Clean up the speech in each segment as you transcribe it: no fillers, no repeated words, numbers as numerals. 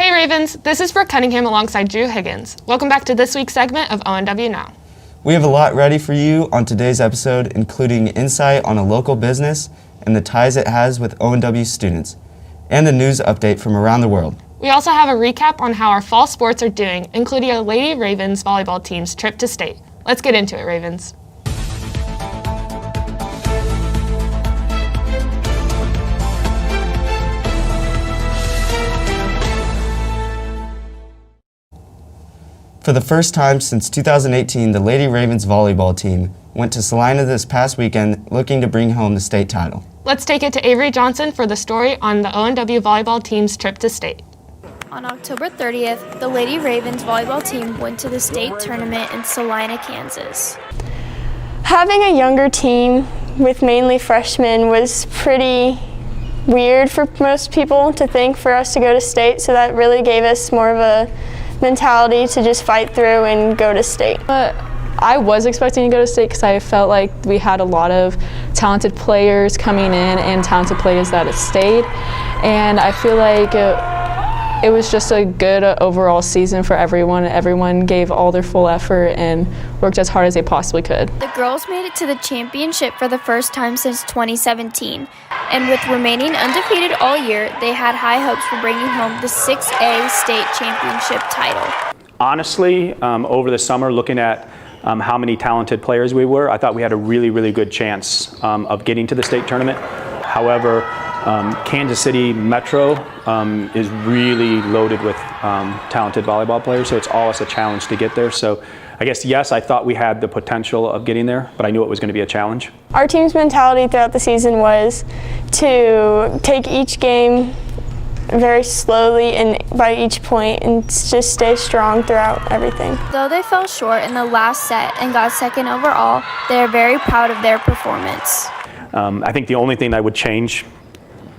Hey Ravens, this is Brooke Cunningham alongside Drew Higgins. Welcome back to this week's segment of ONW Now. We have a lot ready for you on today's episode, including insight on a local business and the ties it has with ONW students, and the news update from around the world. We also have a recap on how our fall sports are doing, including a Lady Ravens volleyball team's trip to state. Let's get into it, Ravens. For the first time since 2018, the Lady Ravens volleyball team went to Salina this past weekend looking to bring home the state title. Let's take it to Avery Johnson for the story on the ONW volleyball team's trip to state. On October 30th, the Lady Ravens volleyball team went to the state tournament in Salina, Kansas. Having a younger team with mainly freshmen was pretty weird for most people to think for us to go to state, so that really gave us more of a mentality to just fight through and go to state. I was expecting to go to state because I felt like we had a lot of talented players coming in and talented players that had stayed, and I feel like it was just a good overall season for everyone. Everyone gave all their full effort and worked as hard as they possibly could. The girls made it to the championship for the first time since 2017, and with remaining undefeated all year, they had high hopes for bringing home the 6A state championship title. Honestly, over the summer, looking at how many talented players we were, I thought we had a really good chance of getting to the state tournament. However, Kansas City Metro is really loaded with talented volleyball players, so it's always a challenge to get there. So I guess, yes, I thought we had the potential of getting there, but I knew it was going to be a challenge. Our team's mentality throughout the season was to take each game very slowly and by each point and just stay strong throughout everything. Though they fell short in the last set and got second overall, they are very proud of their performance. I think the only thing I would change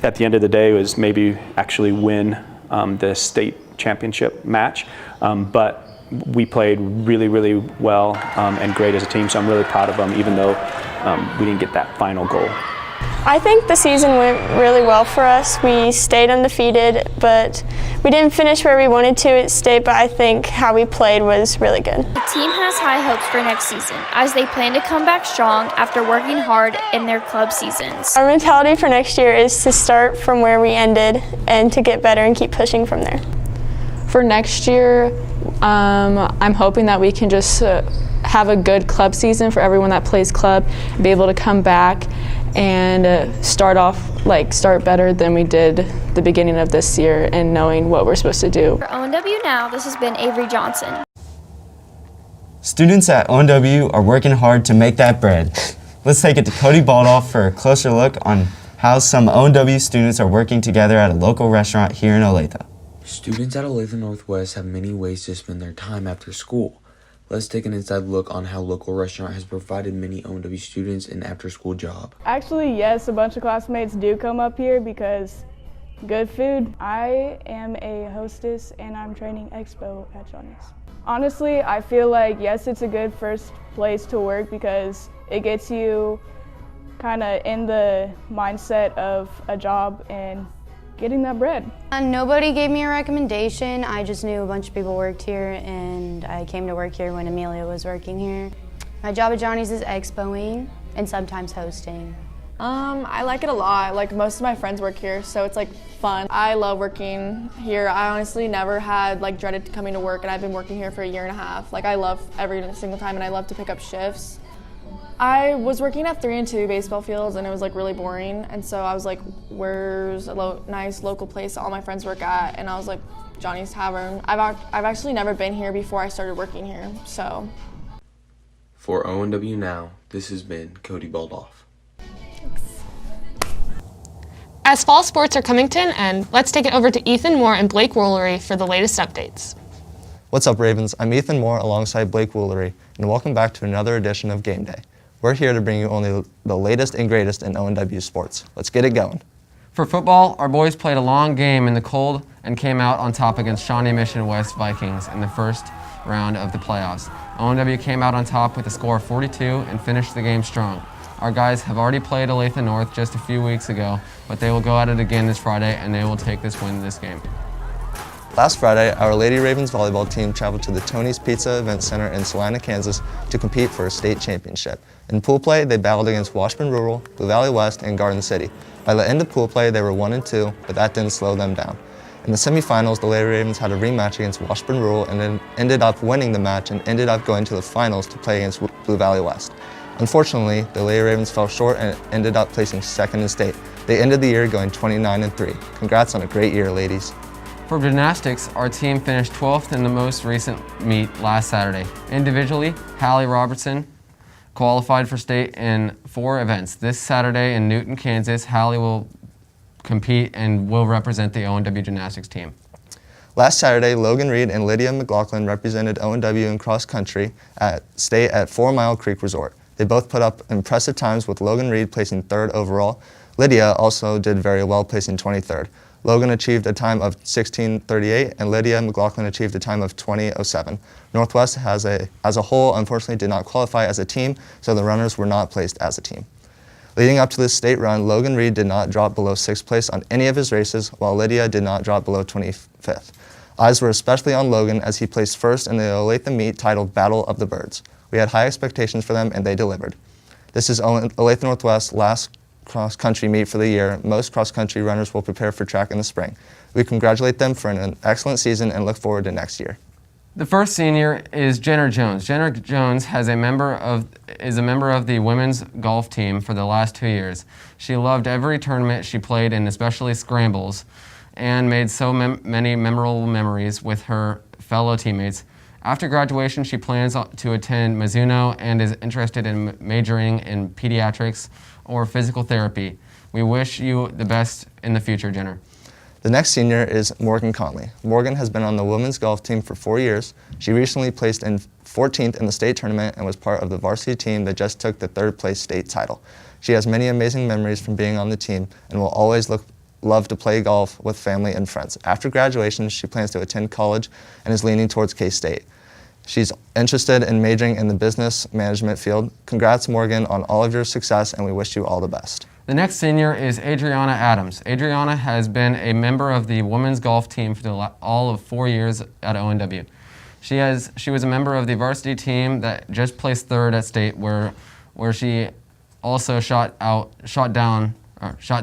at the end of the day was maybe actually win the state championship match, but we played really well and great as a team, so I'm really proud of them, even though we didn't get that final goal. I think the season went really well for us. We stayed undefeated, but we didn't finish where we wanted to at state, but I think how we played was really good. The team has high hopes for next season, as they plan to come back strong after working hard in their club seasons. Our mentality for next year is to start from where we ended and to get better and keep pushing from there. For next year, I'm hoping that we can just have a good club season for everyone that plays club, and be able to come back and start better than we did the beginning of this year and knowing what we're supposed to do. For ONW Now, this has been Avery Johnson. Students at ONW are working hard to make that bread. Let's take it to Cody Baldoff for a closer look on how some ONW students are working together at a local restaurant here in Olathe. Students at Olathe Northwest have many ways to spend their time after school. Let's take an inside look on how local restaurant has provided many ONW students an after-school job. Actually, yes, a bunch of classmates do come up here because good food. I am a hostess and I'm training expo at Johnny's. Honestly, I feel like, yes, it's a good first place to work because it gets you kind of in the mindset of a job and getting that bread. Nobody gave me a recommendation. I just knew a bunch of people worked here and I came to work here when Amelia was working here. My job at Johnny's is expoing and sometimes hosting. I like it a lot. Like, most of my friends work here, so it's fun. I love working here. I honestly never had dreaded coming to work, and I've been working here for 1.5 years. I love every single time, and I love to pick up shifts. I was working at 3 and 2 baseball fields, and it was really boring, and so I was like, where's a nice local place all my friends work at? And I was like, Johnny's Tavern. I've actually never been here before I started working here, so. For ONW Now, this has been Cody Baldoff. As fall sports are coming to an end, let's take it over to Ethan Moore and Blake Woolery for the latest updates. What's up, Ravens? I'm Ethan Moore alongside Blake Woolery, and welcome back to another edition of Game Day. We're here to bring you only the latest and greatest in ONW sports. Let's get it going. For football, our boys played a long game in the cold and came out on top against Shawnee Mission West Vikings in the first round of the playoffs. ONW came out on top with a score of 42 and finished the game strong. Our guys have already played Olathe North just a few weeks ago, but they will go at it again this Friday and they will take this win this game. Last Friday, our Lady Ravens volleyball team traveled to the Tony's Pizza Event Center in Salina, Kansas to compete for a state championship. In pool play, they battled against Washburn Rural, Blue Valley West, and Garden City. By the end of pool play, they were 1-2, but that didn't slow them down. In the semifinals, the Lady Ravens had a rematch against Washburn Rural and then ended up winning the match and ended up going to the finals to play against Blue Valley West. Unfortunately, the Lady Ravens fell short and ended up placing second in state. They ended the year going 29-3. Congrats on a great year, ladies. For gymnastics, our team finished 12th in the most recent meet last Saturday. Individually, Hallie Robertson qualified for state in 4 events. This Saturday in Newton, Kansas, Hallie will compete and will represent the ONW gymnastics team. Last Saturday, Logan Reed and Lydia McLaughlin represented ONW in cross country at state at 4 Mile Creek Resort. They both put up impressive times, with Logan Reed placing 3rd overall. Lydia also did very well, placing 23rd. Logan achieved a time of 16:38 and Lydia McLaughlin achieved a time of 20:07. Northwest as a whole unfortunately did not qualify as a team, so the runners were not placed as a team. Leading up to this state run, Logan Reed did not drop below 6th place on any of his races, while Lydia did not drop below 25th. Eyes were especially on Logan as he placed 1st in the Olathe meet titled Battle of the Birds. We had high expectations for them and they delivered. This is Olathe Northwest's last cross-country meet for the year. Most cross-country runners will prepare for track in the spring. We congratulate them for an excellent season and look forward to next year. The first senior is Jenner Jones. Jenner Jones is a member of the women's golf team for the last 2 years. She loved every tournament she played in, especially scrambles, and made so many memorable memories with her fellow teammates. After graduation, she plans to attend Mizuno and is interested in majoring in pediatrics or physical therapy. We wish you the best in the future, Jenner. The next senior is Morgan Conley. Morgan has been on the women's golf team for 4 years. She recently placed in 14th in the state tournament and was part of the varsity team that just took the 3rd place state title. She has many amazing memories from being on the team and will always love to play golf with family and friends. After graduation, she plans to attend college and is leaning towards K-State. She's interested in majoring in the business management field. Congrats, Morgan, on all of your success, and we wish you all the best. The next senior is Adriana Adams. Adriana has been a member of the women's golf team for all of 4 years at ONW. She was a member of the varsity team that just placed 3rd at state, where she also shot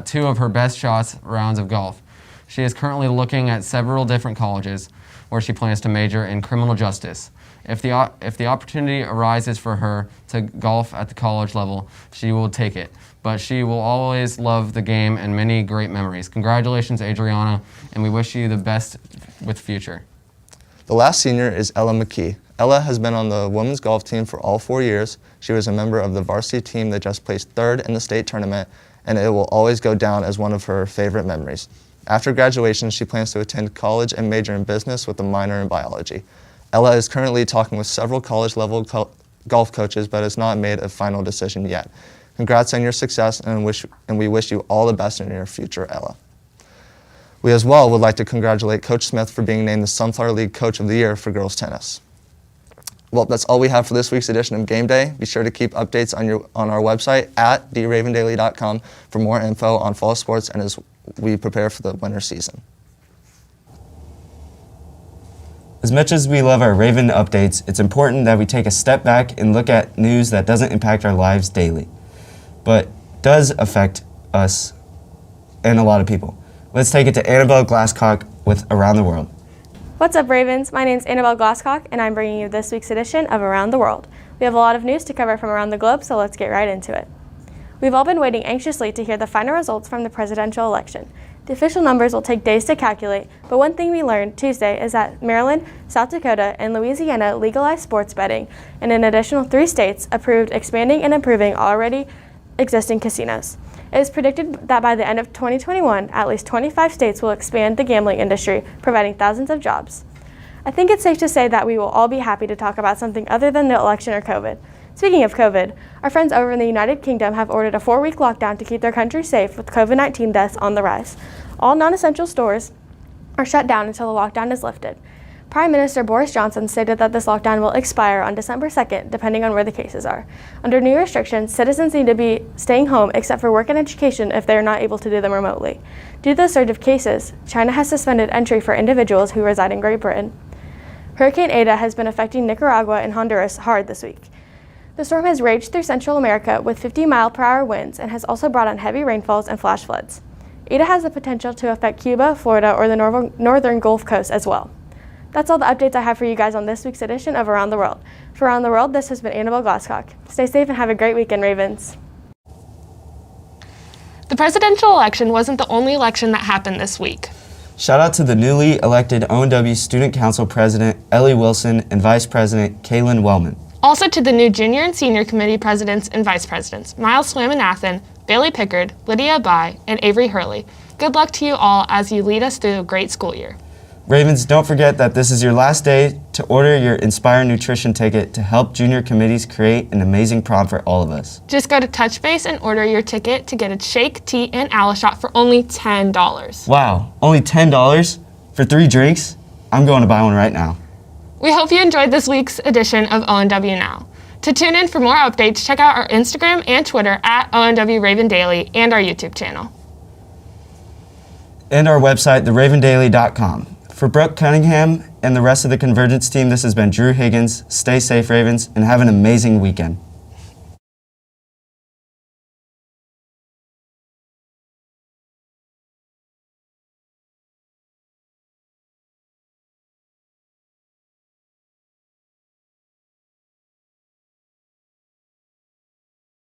2 of her best rounds of golf. She is currently looking at several different colleges where she plans to major in criminal justice. If the opportunity arises for her to golf at the college level, she will take it. But she will always love the game and many great memories. Congratulations, Adriana, and we wish you the best with the future. The last senior is Ella McKee. Ella has been on the women's golf team for all 4 years. She was a member of the varsity team that just placed 3rd in the state tournament, and it will always go down as one of her favorite memories. After graduation, she plans to attend college and major in business with a minor in biology. Ella is currently talking with several college-level golf coaches, but has not made a final decision yet. Congrats on your success, and we wish you all the best in your future, Ella. We as well would like to congratulate Coach Smith for being named the Sunflower League Coach of the Year for girls tennis. Well, that's all we have for this week's edition of Game Day. Be sure to keep updates on our website at dravendaily.com for more info on fall sports and as we prepare for the winter season. As much as we love our Raven updates, it's important that we take a step back and look at news that doesn't impact our lives daily, but does affect us and a lot of people. Let's take it to Annabelle Glasscock with Around the World. What's up, Ravens? My name's Annabelle Glasscock, and I'm bringing you this week's edition of Around the World. We have a lot of news to cover from around the globe, so let's get right into it. We've all been waiting anxiously to hear the final results from the presidential election. The official numbers will take days to calculate, but one thing we learned Tuesday is that Maryland, South Dakota, and Louisiana legalized sports betting, and an additional 3 states approved expanding and improving already existing casinos. It is predicted that by the end of 2021, at least 25 states will expand the gambling industry, providing thousands of jobs. I think it's safe to say that we will all be happy to talk about something other than the election or COVID. Speaking of COVID, our friends over in the United Kingdom have ordered a 4-week lockdown to keep their country safe with COVID-19 deaths on the rise. All non-essential stores are shut down until the lockdown is lifted. Prime Minister Boris Johnson stated that this lockdown will expire on December 2nd, depending on where the cases are. Under new restrictions, citizens need to be staying home except for work and education if they are not able to do them remotely. Due to the surge of cases, China has suspended entry for individuals who reside in Great Britain. Hurricane Eta has been affecting Nicaragua and Honduras hard this week. The storm has raged through Central America with 50-mile-per-hour winds and has also brought on heavy rainfalls and flash floods. Eta has the potential to affect Cuba, Florida, or the northern Gulf Coast as well. That's all the updates I have for you guys on this week's edition of Around the World. For Around the World, this has been Annabelle Glasscock. Stay safe and have a great weekend, Ravens. The presidential election wasn't the only election that happened this week. Shout out to the newly elected ONW Student Council President Ellie Wilson and Vice President Kaylin Wellman. Also to the new junior and senior committee presidents and vice presidents, Miles Swaminathan, Bailey Pickard, Lydia Bai, and Avery Hurley. Good luck to you all as you lead us through a great school year. Ravens, don't forget that this is your last day to order your Inspire Nutrition ticket to help junior committees create an amazing prom for all of us. Just go to TouchBase and order your ticket to get a shake, tea, and Alashot for only $10. Wow, only $10 for 3 drinks? I'm going to buy one right now. We hope you enjoyed this week's edition of ONW Now. To tune in for more updates, check out our Instagram and Twitter at ONW Raven Daily and our YouTube channel. And our website, theravendaily.com. For Brooke Cunningham and the rest of the Convergence team, this has been Drew Higgins. Stay safe, Ravens, and have an amazing weekend.